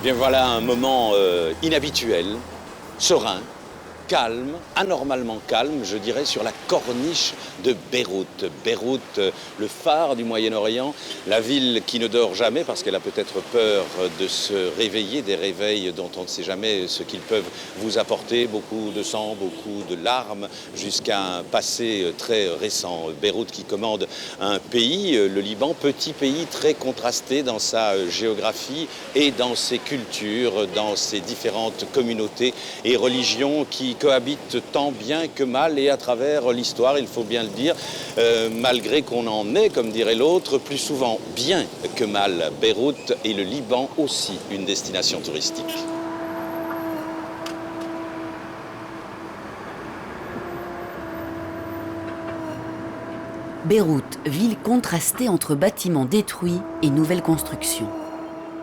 Bien voilà un moment inhabituel, serein, calme, anormalement calme, je dirais, sur la corniche de Beyrouth. Beyrouth, le phare du Moyen-Orient, la ville qui ne dort jamais parce qu'elle a peut-être peur de se réveiller, des réveils dont on ne sait jamais ce qu'ils peuvent vous apporter, beaucoup de sang, beaucoup de larmes, jusqu'à un passé très récent. Beyrouth qui commande un pays, le Liban, petit pays très contrasté dans sa géographie et dans ses cultures, dans ses différentes communautés et religions qui cohabitent tant bien que mal et à travers l'histoire, il faut bien le dire, malgré qu'on en ait, comme dirait l'autre, plus souvent bien que mal. Beyrouth et le Liban aussi une destination touristique. Beyrouth, ville contrastée entre bâtiments détruits et nouvelles constructions.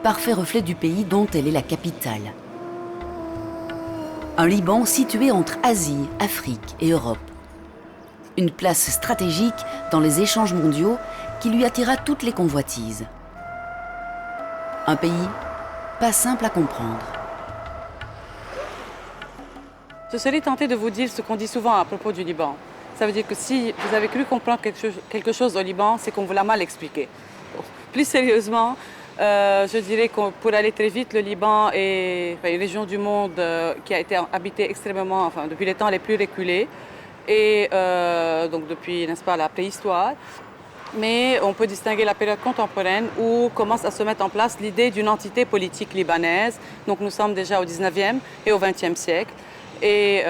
Parfait reflet du pays dont elle est la capitale. Un Liban situé entre Asie, Afrique et Europe. Une place stratégique dans les échanges mondiaux qui lui attira toutes les convoitises. Un pays pas simple à comprendre. Je serais tentée de vous dire ce qu'on dit souvent à propos du Liban. Ça veut dire que si vous avez cru comprendre quelque chose au Liban, c'est qu'on vous l'a mal expliqué. Plus sérieusement, je dirais que pour aller très vite, le Liban est une région du monde qui a été habitée extrêmement, depuis les temps les plus reculés, et donc depuis, n'est-ce pas, la préhistoire. Mais on peut distinguer la période contemporaine où commence à se mettre en place l'idée d'une entité politique libanaise. Donc nous sommes déjà au 19e et au 20e siècle. Et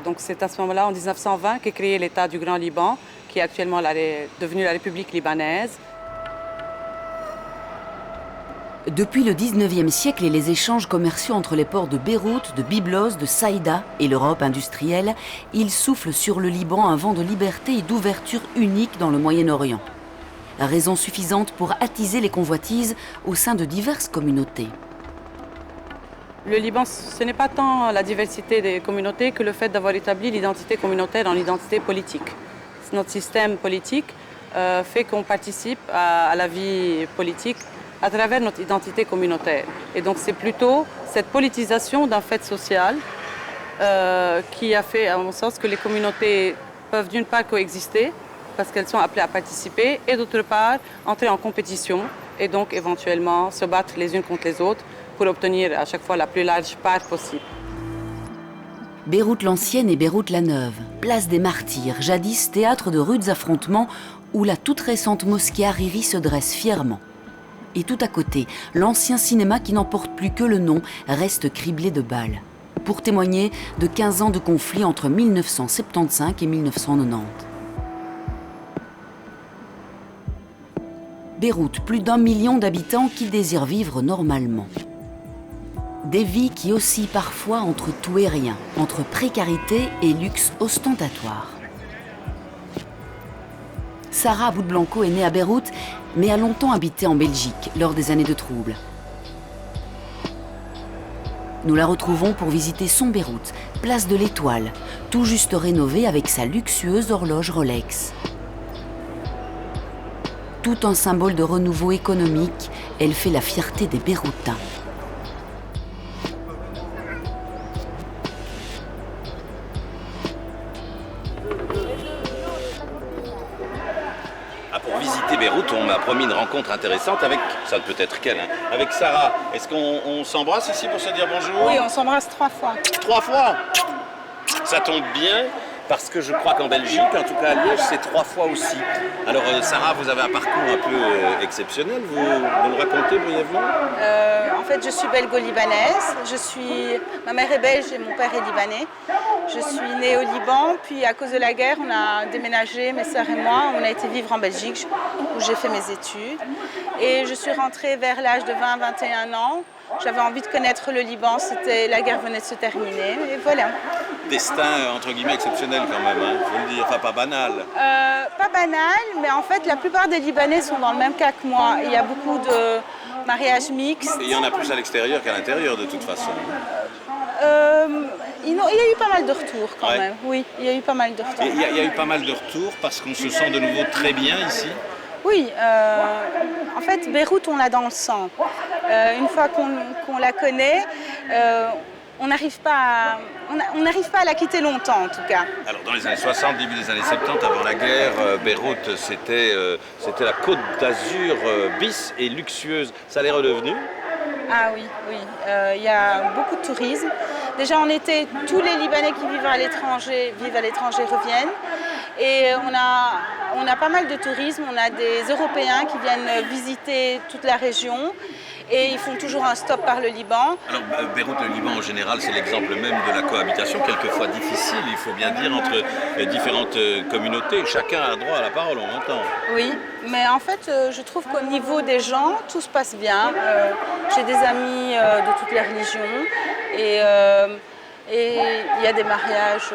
donc c'est à ce moment-là, en 1920, qu'est créé l'État du Grand Liban, qui est actuellement devenu la République libanaise. Depuis le 19e siècle et les échanges commerciaux entre les ports de Beyrouth, de Byblos, de Saïda et l'Europe industrielle, il souffle sur le Liban un vent de liberté et d'ouverture unique dans le Moyen-Orient. Raison suffisante pour attiser les convoitises au sein de diverses communautés. Le Liban, ce n'est pas tant la diversité des communautés que le fait d'avoir établi l'identité communautaire dans l'identité politique. Notre système politique fait qu'on participe à la vie politique à travers notre identité communautaire. Et donc c'est plutôt cette politisation d'un fait social qui a fait, à mon sens, que les communautés peuvent d'une part coexister, parce qu'elles sont appelées à participer, et d'autre part entrer en compétition, et donc éventuellement se battre les unes contre les autres pour obtenir à chaque fois la plus large part possible. Beyrouth l'ancienne et Beyrouth la neuve, place des martyrs, jadis théâtre de rudes affrontements où la toute récente mosquée Hariri se dresse fièrement. Et tout à côté, l'ancien cinéma qui n'en porte plus que le nom reste criblé de balles, pour témoigner de 15 ans de conflit entre 1975 et 1990. Beyrouth, plus d'1 million d'habitants qui désirent vivre normalement. Des vies qui oscillent parfois entre tout et rien, entre précarité et luxe ostentatoire. Sarah Aboud-Blanco est née à Beyrouth, mais a longtemps habité en Belgique lors des années de troubles. Nous la retrouvons pour visiter son Beyrouth, place de l'Étoile, tout juste rénovée avec sa luxueuse horloge Rolex. Tout un symbole de renouveau économique, elle fait la fierté des Beyrouthins. Pour visiter Beyrouth, on m'a promis une rencontre intéressante avec, ça ne peut être qu'elle, hein, avec Sarah. Est-ce qu'on s'embrasse ici pour se dire bonjour? Oui, on s'embrasse 3 fois. 3 fois? Ça tombe bien, parce que je crois qu'en Belgique, en tout cas à Liège, c'est 3 fois aussi. Alors Sarah, vous avez un parcours un peu exceptionnel, vous le racontez brièvement? En fait, je suis belgo-libanaise. Ma mère est belge et mon père est libanais. Je suis née au Liban, puis à cause de la guerre, on a déménagé, mes sœurs et moi. On a été vivre en Belgique, où j'ai fait mes études. Et je suis rentrée vers l'âge de 20-21 ans. J'avais envie de connaître le Liban, la guerre venait de se terminer, et voilà. Destin, entre guillemets, exceptionnel quand même, hein, faut le dire, enfin pas banal. Pas banal, mais en fait, la plupart des Libanais sont dans le même cas que moi. Il y a beaucoup de mariages mixtes. Et il y en a plus à l'extérieur qu'à l'intérieur, de toute façon. Il y a eu pas mal de retours quand même, oui, il y a eu pas mal de retours. Il y a eu pas mal de retours parce qu'on se sent de nouveau très bien ici. Oui, en fait, Beyrouth, on l'a dans le sang. Une fois qu'on la connaît, on n'arrive pas à la quitter longtemps, en tout cas. Alors, dans les années 60, début des années 70, avant la guerre, Beyrouth, c'était la côte d'Azur bis et luxueuse. Ça l'est redevenu? Ah oui, oui. Il y a beaucoup de tourisme. Déjà, en été, tous les Libanais qui vivent à l'étranger reviennent. Et on a pas mal de tourisme. On a des Européens qui viennent visiter toute la région. Et ils font toujours un stop par le Liban. Alors, Beyrouth, le Liban, en général, c'est l'exemple même de la cohabitation, quelquefois difficile, il faut bien dire, entre les différentes communautés. Chacun a droit à la parole, on l'entend. Oui, mais en fait, je trouve qu'au niveau des gens, tout se passe bien. J'ai des amis de toutes les religions et il y a des mariages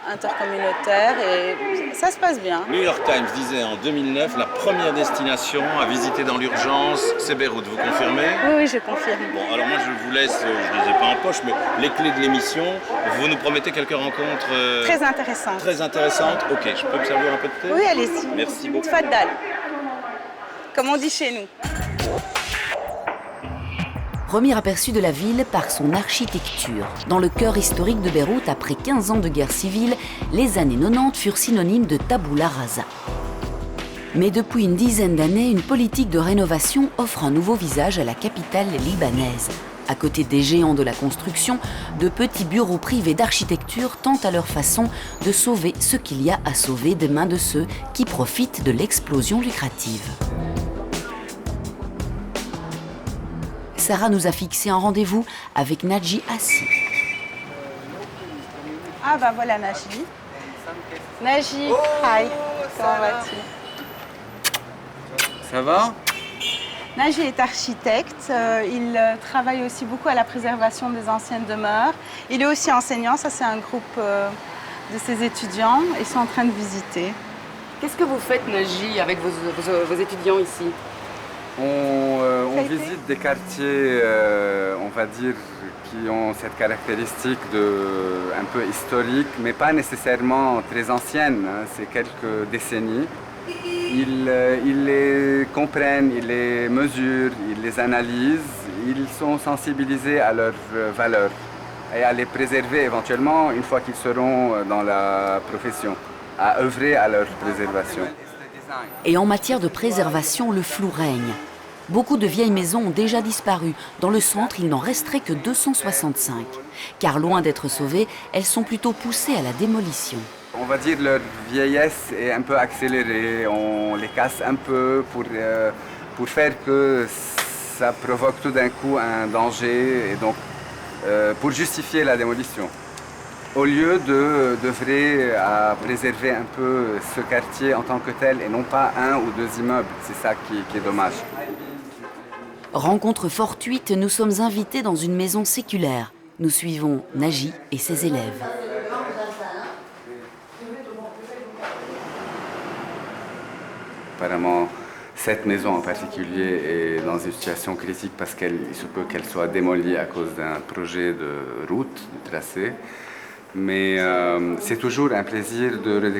intercommunautaires et ça se passe bien. New York Times disait en 2009, la première destination à visiter dans l'urgence, c'est Beyrouth. Vous confirmez? Oui, oui, je confirme. Bon, alors moi je vous laisse, je ne les ai pas en poche, mais les clés de l'émission. Vous nous promettez quelques rencontres très intéressantes. Très intéressantes. Ok, je peux me servir un peu de thé? Oui, allez-y. Merci beaucoup. Tfaddal, comme on dit chez nous. Premier aperçu de la ville par son architecture. Dans le cœur historique de Beyrouth, après 15 ans de guerre civile, les années 90 furent synonymes de tabula rasa. Mais depuis une dizaine d'années, une politique de rénovation offre un nouveau visage à la capitale libanaise. À côté des géants de la construction, de petits bureaux privés d'architecture tentent à leur façon de sauver ce qu'il y a à sauver des mains de ceux qui profitent de l'explosion lucrative. Sarah nous a fixé un rendez-vous avec Naji Assi. Ah bah voilà Naji. Naji, hi, comment vas-tu? Ça va? Naji est architecte, il travaille aussi beaucoup à la préservation des anciennes demeures. Il est aussi enseignant, ça c'est un groupe de ses étudiants, ils sont en train de visiter. Qu'est-ce que vous faites, Naji, avec vos étudiants ici? On visite des quartiers, on va dire, qui ont cette caractéristique un peu historique, mais pas nécessairement très ancienne, hein, c'est quelques décennies. Ils les comprennent, ils les mesurent, ils les analysent, ils sont sensibilisés à leurs valeurs et à les préserver éventuellement une fois qu'ils seront dans la profession, à œuvrer à leur préservation. Et en matière de préservation, le flou règne. Beaucoup de vieilles maisons ont déjà disparu. Dans le centre, il n'en resterait que 265. Car loin d'être sauvées, elles sont plutôt poussées à la démolition. On va dire leur vieillesse est un peu accélérée, on les casse un peu pour faire que ça provoque tout d'un coup un danger et donc pour justifier la démolition. Au lieu d'œuvrer à préserver un peu ce quartier en tant que tel et non pas un ou deux immeubles, c'est ça qui est dommage. Rencontre fortuite, nous sommes invités dans une maison séculaire. Nous suivons Naji et ses élèves. Apparemment, cette maison en particulier est dans une situation critique parce qu'il se peut qu'elle soit démolie à cause d'un projet de route, de tracé. Mais c'est toujours un plaisir de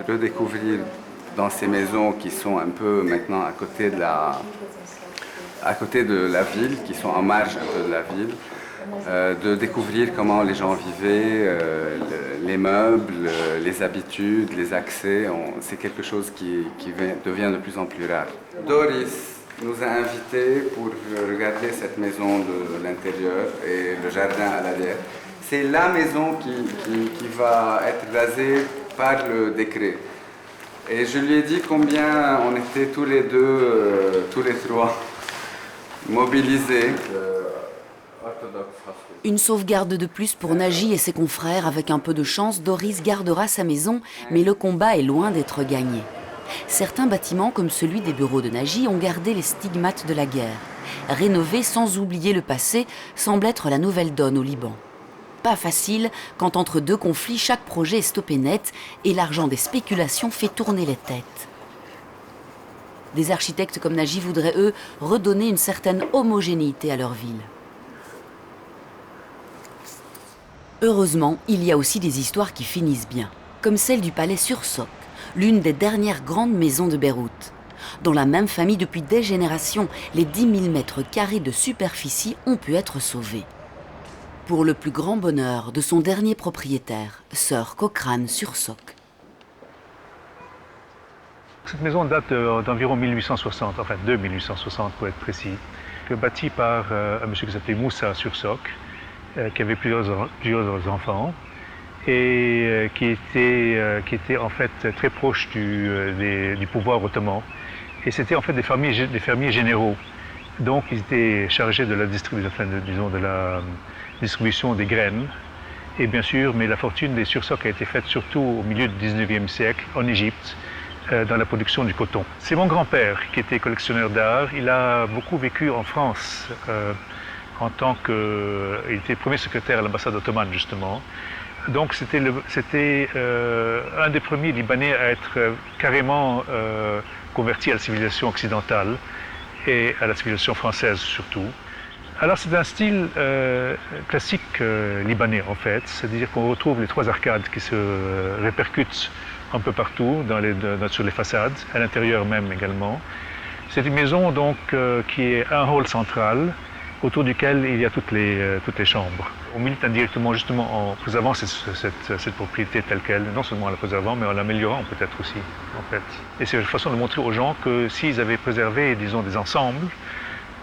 redécouvrir dans ces maisons qui sont un peu maintenant à côté de la ville, qui sont en marge un peu de la ville, de découvrir comment les gens vivaient, les meubles, les habitudes, les accès. C'est quelque chose qui devient de plus en plus rare. Doris nous a invités pour regarder cette maison de l'intérieur et le jardin à l'arrière. C'est la maison qui va être rasée par le décret. Et je lui ai dit combien on était tous les deux, tous les trois, mobilisés. Une sauvegarde de plus pour Naji et ses confrères. Avec un peu de chance, Doris gardera sa maison, mais le combat est loin d'être gagné. Certains bâtiments, comme celui des bureaux de Naji, ont gardé les stigmates de la guerre. Rénover sans oublier le passé semble être la nouvelle donne au Liban. Pas facile quand entre deux conflits, chaque projet est stoppé net et l'argent des spéculations fait tourner les têtes. Des architectes comme Naji voudraient, eux, redonner une certaine homogénéité à leur ville. Heureusement, il y a aussi des histoires qui finissent bien, comme celle du palais Sursock, l'une des dernières grandes maisons de Beyrouth. Dans la même famille depuis des générations, les 10 000 mètres carrés de superficie ont pu être sauvés. Pour le plus grand bonheur de son dernier propriétaire, Sir Cochrane sur Soc. Cette maison date d'environ 1860, enfin de 1860 pour être précis, bâtie par un monsieur qui s'appelait Moussa sur Soc, qui avait plusieurs enfants et qui était en fait très proche du pouvoir ottoman. Et c'était en fait des fermiers généraux. Donc ils étaient chargés de la distribution des graines. Et bien sûr, mais la fortune des Sursock a été faite surtout au milieu du 19e siècle en Égypte, dans la production du coton. C'est mon grand-père qui était collectionneur d'art. Il a beaucoup vécu en France en tant il était premier secrétaire à l'ambassade ottomane justement. Donc c'était un des premiers Libanais à être carrément converti à la civilisation occidentale et à la civilisation française surtout. Alors c'est un style classique libanais en fait, c'est-à-dire qu'on retrouve les trois arcades qui se répercutent un peu partout sur les façades, à l'intérieur même également. C'est une maison donc qui est un hall central autour duquel il y a toutes les chambres. On milite indirectement justement en préservant cette propriété telle qu'elle, non seulement en la préservant mais en l'améliorant peut-être aussi en fait. Et c'est une façon de montrer aux gens que s'ils avaient préservé disons des ensembles,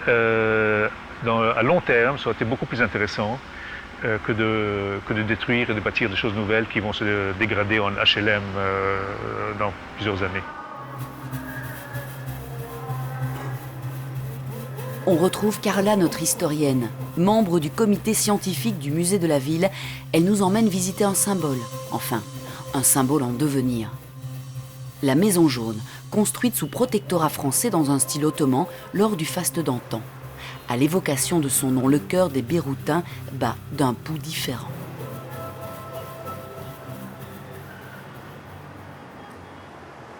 à long terme ça aurait été beaucoup plus intéressant que de détruire et de bâtir des choses nouvelles qui vont se dégrader en HLM dans plusieurs années. On retrouve Carla, notre historienne. Membre du comité scientifique du musée de la ville, elle nous emmène visiter un symbole. Enfin, un symbole en devenir. La Maison Jaune, construite sous protectorat français dans un style ottoman lors du faste d'antan. À l'évocation de son nom, le cœur des Beyrouthins bat d'un pouls différent.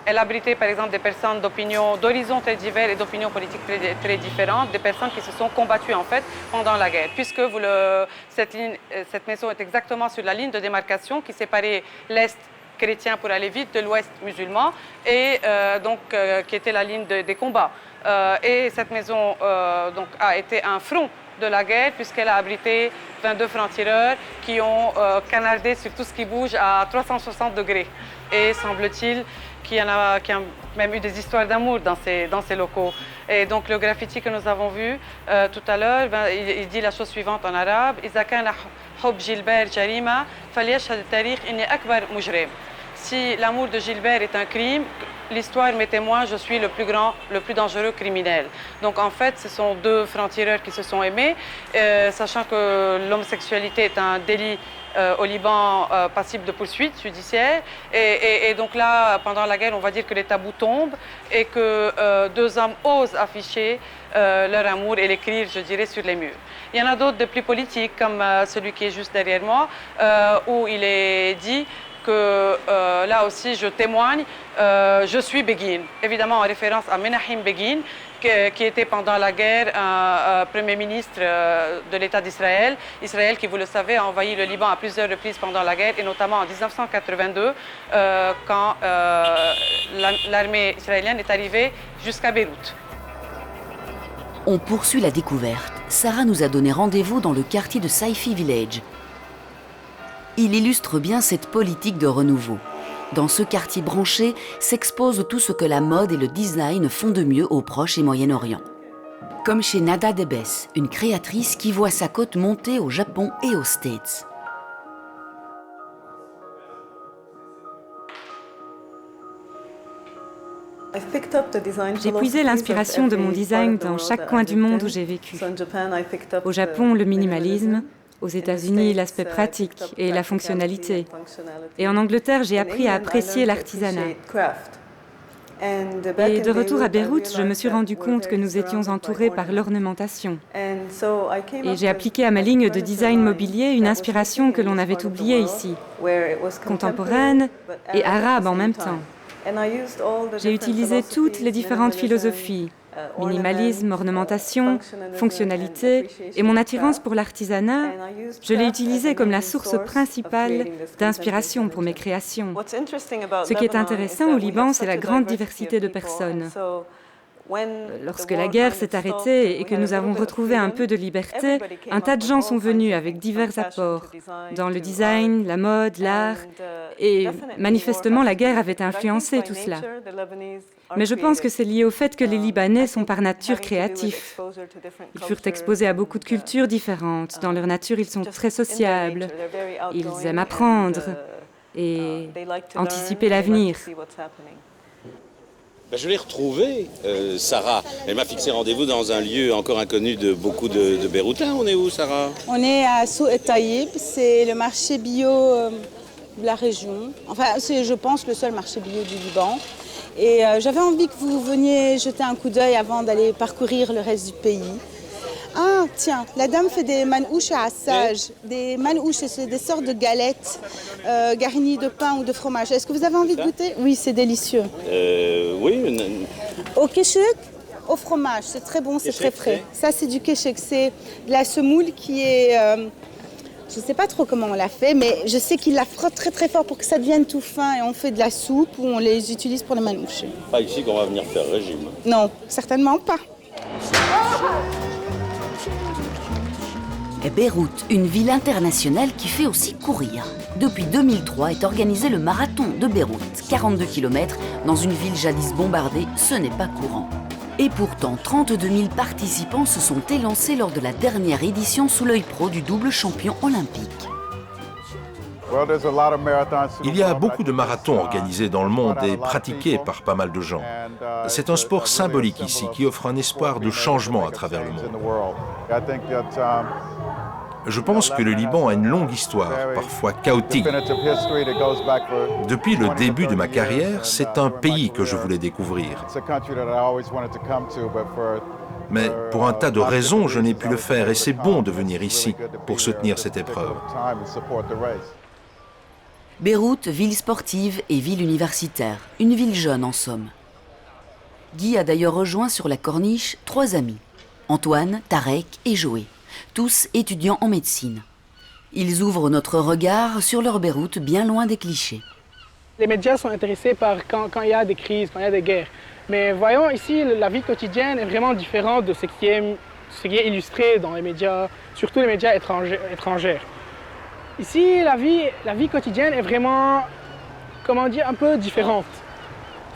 Elle abritait par exemple des personnes d'horizons très divers et d'opinions politiques très différentes, des personnes qui se sont combattues en fait pendant la guerre, puisque cette maison est exactement sur la ligne de démarcation qui séparait l'Est chrétien pour aller vite de l'Ouest musulman et qui était la ligne des combats. Et cette maison donc, a été un front de la guerre puisqu'elle a abrité 22 francs-tireurs qui ont canardé sur tout ce qui bouge à 360 degrés. Et semble-t-il qu'il y a même eu des histoires d'amour dans ces locaux. Et donc le graffiti que nous avons vu tout à l'heure, il dit la chose suivante en arabe. Si l'amour de Gilbert est un crime, l'histoire m'est témoin, je suis le plus dangereux criminel. Donc en fait, ce sont deux francs-tireurs qui se sont aimés, sachant que l'homosexualité est un délit au Liban passible de poursuite judiciaire. Et donc là, pendant la guerre, on va dire que les tabous tombent et que deux hommes osent afficher leur amour et l'écrire, je dirais, sur les murs. Il y en a d'autres de plus politiques, comme celui qui est juste derrière moi, où il est dit que là aussi je témoigne, je suis Begin, évidemment en référence à Menachem Begin, qui était pendant la guerre un Premier ministre de l'État d'Israël. Israël, qui vous le savez, a envahi le Liban à plusieurs reprises pendant la guerre, et notamment en 1982, quand l'armée israélienne est arrivée jusqu'à Beyrouth. On poursuit la découverte. Sarah nous a donné rendez-vous dans le quartier de Saifi Village. Il illustre bien cette politique de renouveau. Dans ce quartier branché s'expose tout ce que la mode et le design font de mieux au Proche et Moyen-Orient. Comme chez Nada Debes, une créatrice qui voit sa cote monter au Japon et aux States. J'ai puisé l'inspiration de mon design dans chaque coin du monde où j'ai vécu. Au Japon, le minimalisme. Aux États-Unis, l'aspect pratique et la fonctionnalité. Et en Angleterre, j'ai appris à apprécier l'artisanat. Et de retour à Beyrouth, je me suis rendu compte que nous étions entourés par l'ornementation. Et j'ai appliqué à ma ligne de design mobilier une inspiration que l'on avait oubliée ici, contemporaine et arabe en même temps. J'ai utilisé toutes les différentes philosophies, Minimalisme, ornementation, fonctionnalité et mon attirance pour l'artisanat, je l'ai utilisé comme la source principale d'inspiration pour mes créations. Ce qui est intéressant au Liban, c'est la grande diversité de personnes. Lorsque la guerre s'est arrêtée et que nous avons retrouvé un peu de liberté, un tas de gens sont venus avec divers apports dans le design, la mode, l'art, et manifestement la guerre avait influencé tout cela. Mais je pense que c'est lié au fait que les Libanais sont par nature créatifs. Ils furent exposés à beaucoup de cultures différentes. Dans leur nature, ils sont très sociables, ils aiment apprendre et anticiper l'avenir. Je l'ai retrouvée, Sarah. Elle m'a fixé rendez-vous dans un lieu encore inconnu de beaucoup de Beyrouthins. On est où, Sarah? On est à Souk El Taïb, c'est le marché bio de la région. Enfin, c'est, je pense, le seul marché bio du Liban. Et j'avais envie que vous veniez jeter un coup d'œil avant d'aller parcourir le reste du pays. Ah, tiens, la dame fait des manouches à assage. Des manouches, c'est des sortes de galettes garnies de pain ou de fromage. Est-ce que vous avez envie de goûter? Oui, c'est délicieux. Oui. Au kéchek, au fromage, c'est très bon, c'est très frais. Ça, c'est du kéchek, c'est de la semoule qui est... je ne sais pas trop comment on l'a fait, mais je sais qu'il la frotte très très fort pour que ça devienne tout fin et on fait de la soupe ou on les utilise pour les manouches. Pas ici qu'on va venir faire régime. Non, certainement pas. Beyrouth, une ville internationale qui fait aussi courir. Depuis 2003 est organisé le marathon de Beyrouth, 42 km dans une ville jadis bombardée, ce n'est pas courant. Et pourtant, 32 000 participants se sont élancés lors de la dernière édition sous l'œil pro du double champion olympique. Il y a beaucoup de marathons organisés dans le monde et pratiqués par pas mal de gens. C'est un sport symbolique ici qui offre un espoir de changement à travers le monde. Je pense que le Liban a une longue histoire, parfois chaotique. Depuis le début de ma carrière, c'est un pays que je voulais découvrir. Mais pour un tas de raisons, je n'ai pu le faire et c'est bon de venir ici pour soutenir cette épreuve. Beyrouth, ville sportive et ville universitaire. Une ville jeune en somme. Guy a d'ailleurs rejoint sur la corniche 3 amis. Antoine, Tarek et Joé. Tous étudiants en médecine. Ils ouvrent notre regard sur leur Beyrouth bien loin des clichés. Les médias sont intéressés par quand il y a des crises, quand il y a des guerres. Mais voyons ici, la vie quotidienne est vraiment différente de ce qui est illustré dans les médias, surtout les médias étrangers. Ici, la vie quotidienne est vraiment, comment dire, un peu différente.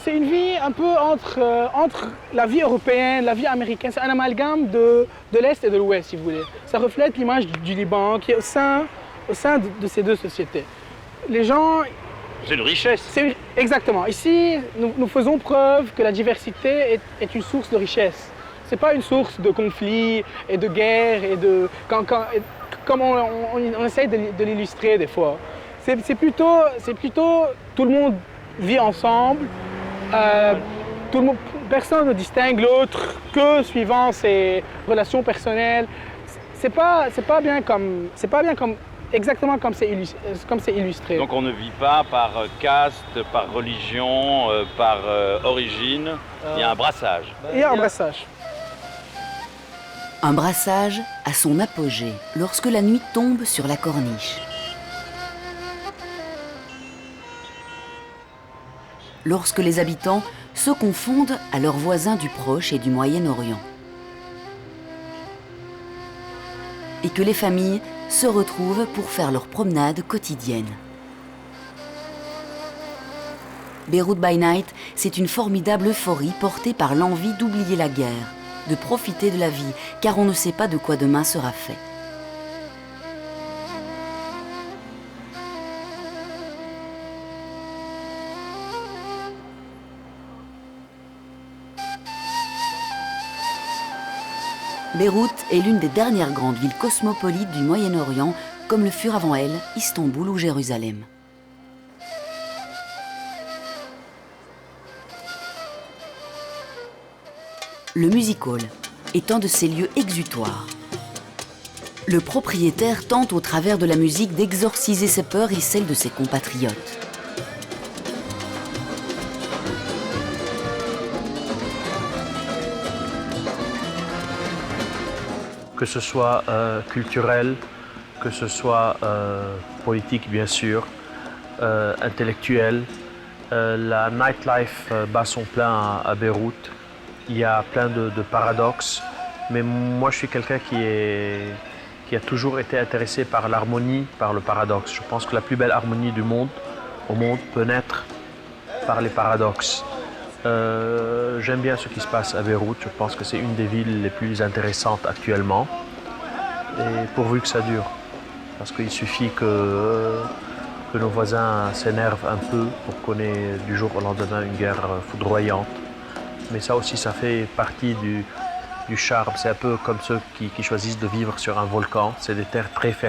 C'est une vie un peu entre la vie européenne, la vie américaine. C'est un amalgame de l'Est et de l'Ouest, si vous voulez. Ça reflète l'image du Liban qui est au sein de ces deux sociétés. Les gens... C'est une richesse. Exactement. Ici, nous faisons preuve que la diversité est une source de richesse. Ce n'est pas une source de conflits et de guerres et de... comme on essaye de l'illustrer des fois. C'est plutôt tout le monde vit ensemble. Personne ne distingue l'autre que suivant ses relations personnelles. C'est pas bien exactement comme c'est illustré. Donc on ne vit pas par caste, par religion, par origine. Il y a un brassage. Il y a un brassage. Un brassage à son apogée lorsque la nuit tombe sur la corniche. Lorsque les habitants se confondent à leurs voisins du Proche et du Moyen-Orient. Et que les familles se retrouvent pour faire leur promenade quotidienne. Beyrouth by Night, c'est une formidable euphorie portée par l'envie d'oublier la guerre, de profiter de la vie, car on ne sait pas de quoi demain sera fait. Beyrouth est l'une des dernières grandes villes cosmopolites du Moyen-Orient, comme le furent avant elle Istanbul ou Jérusalem. Le music hall est un de ces lieux exutoires. Le propriétaire tente au travers de la musique d'exorciser ses peurs et celles de ses compatriotes. que ce soit culturel, que ce soit politique bien sûr, intellectuel. La nightlife bat son plein à Beyrouth. Il y a plein de paradoxes, mais moi je suis quelqu'un qui a toujours été intéressé par l'harmonie, par le paradoxe. Je pense que la plus belle harmonie du monde, au monde, peut naître par les paradoxes. J'aime bien ce qui se passe à Beyrouth. Je pense que c'est une des villes les plus intéressantes actuellement. Et pourvu que ça dure. Parce qu'il suffit que nos voisins s'énervent un peu pour qu'on ait du jour au lendemain une guerre foudroyante. Mais ça aussi, ça fait partie du charme. C'est un peu comme ceux qui choisissent de vivre sur un volcan. C'est des terres très fertiles.